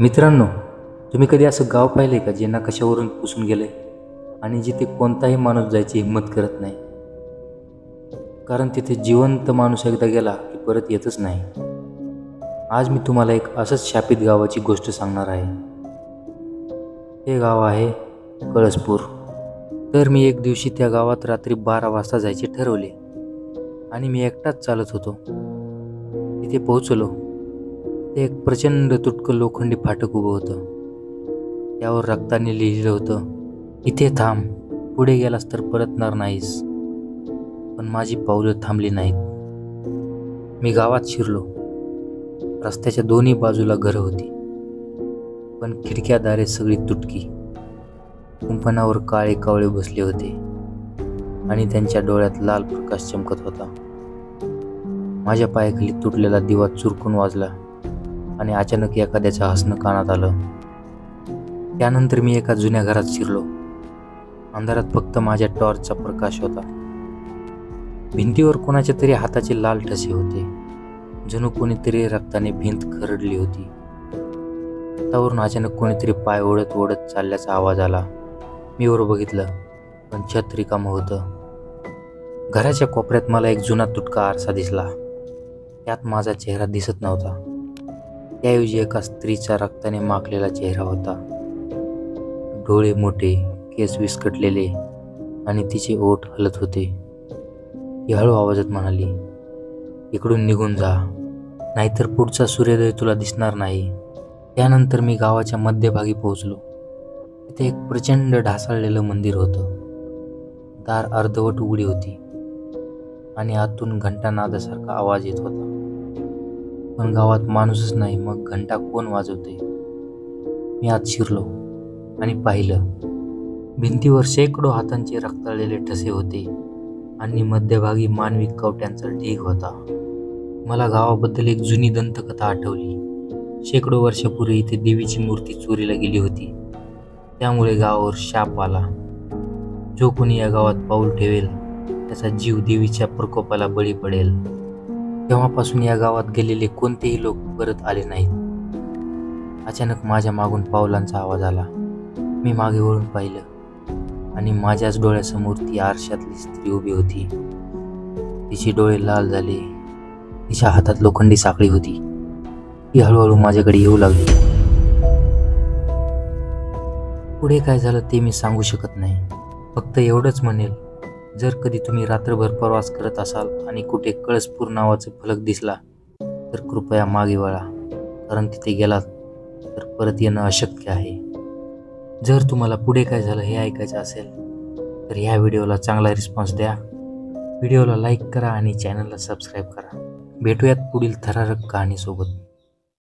मित्रांनो, तुम्ही कधी असं गाव पाहिलं आहे का जे नकाशावरून पुसून गेलं आहे आणि जिथे कोणताही माणूस जायची हिंमत करत नाही? कारण तिथे जिवंत माणूस एकदा गेला की परत येतच नाही. आज मी तुम्हाला एक असंच शापित गावाची गोष्ट सांगणार आहे. हे गाव आहे कळसपूर. तर मी एक दिवशी त्या गावात रात्री 12 वाजता जायचे ठरवले आणि मी एकटाच चालत होतो. तिथे पोहोचलो. ते एक प्रचंड तुटकं लोखंडी फाटक उभं होतं. त्यावर रक्ताने लिहिलं होतं, इथे थांब, पुढे गेलास तर परतणार नाहीस. पण माझी पावलं थांबली नाहीत. मी गावात शिरलो. रस्त्याच्या दोन्ही बाजूला घरं होती, पण खिडक्यादारे सगळी तुटकी. कुंपणावर काळे कावळे बसले होते आणि त्यांच्या डोळ्यात लाल प्रकाश चमकत होता. माझ्या पायाखाली तुटलेला दिवा चुरकून वाजला आणि अचानक एखाद्याचं हसणं कानात आलं. त्यानंतर मी एका जुन्या घरात शिरलो. अंधारात फक्त माझ्या टॉर्चचा प्रकाश होता. भिंतीवर कोणाच्या तरी हाताचे लाल ठसे होते. जणू कोणीतरी रक्ताने भिंत खरडली होती. छतावरून अचानक कोणीतरी पाय ओढत ओढत चालल्याचा आवाज आला. मी वर बघितलं, पण छत रिकामं होतं. घराच्या कोपऱ्यात मला एक जुना तुटका आरसा दिसला. त्यात माझा चेहरा दिसत नव्हता. त्याऐवजी एका स्त्रीचा रक्ताने माखलेला चेहरा होता. डोळे मोठे, केस विस्कटलेले आणि तिचे ओठ हलत होते. ती हळू आवाजात म्हणाली, इकडून निघून जा, नाहीतर पुढचा सूर्योदय तुला दिसणार नाही. त्यानंतर मी गावाच्या मध्यभागी पोहोचलो. तिथे एक प्रचंड ढासळलेलं मंदिर होतं. दार अर्धवट उघडी होती आणि आतून घंटानादासारखा आवाज येत होता. पण गावात माणूसच नाही, मग घंटा कोण वाजवते? मी आत शिरलो आणि पाहिलं. भिंतीवर शेकडो हातांचे रक्ताळलेले ठसे होते आणि मध्यभागी मानवी कवट्यांचा ढीग होता. मला गावाबद्दल एक जुनी दंतकथा आठवली. शेकडो वर्षापूर्वी इथे देवीची मूर्ती चोरीला गेली होती. त्यामुळे गावावर शाप आला. जो कोणी या गावात पाऊल ठेवेल त्याचा जीव देवीच्या प्रकोपाला बळी पडेल. तेव्हापासून या गावात गेलेले कोणतेही लोक परत आले नाहीत. अचानक माझ्या मागून पावलांचा आवाज आला. मी मागे वळून पाहिलं आणि माझ्याच डोळ्यासमोर ती आरशातली स्त्री उभी होती. तिचे डोळे लाल झाले. तिच्या हातात लोखंडी साखळी होती. ती हळूहळू माझ्याकडे येऊ लागली. पुढे काय झालं ते मी सांगू शकत नाही. फक्त एवढंच म्हणेल, जर कधी तुम्ही रात्रभर प्रवास करत असाल आणि कुठे कळसपूर नावाचा फलक दिसला तर कृपया मागे वळा, कारण तिथे गेलात तर परत येणं अशक्य आहे. जर तुम्हाला पुढे काय झालं हे ऐकायचं असेल तर ह्या व्हिडिओला चांगला रिस्पॉन्स द्या. व्हिडिओला लाईक करा आणि चॅनलला सबस्क्राईब करा. भेटूयात पुढील थरारक कहाणीसोबत.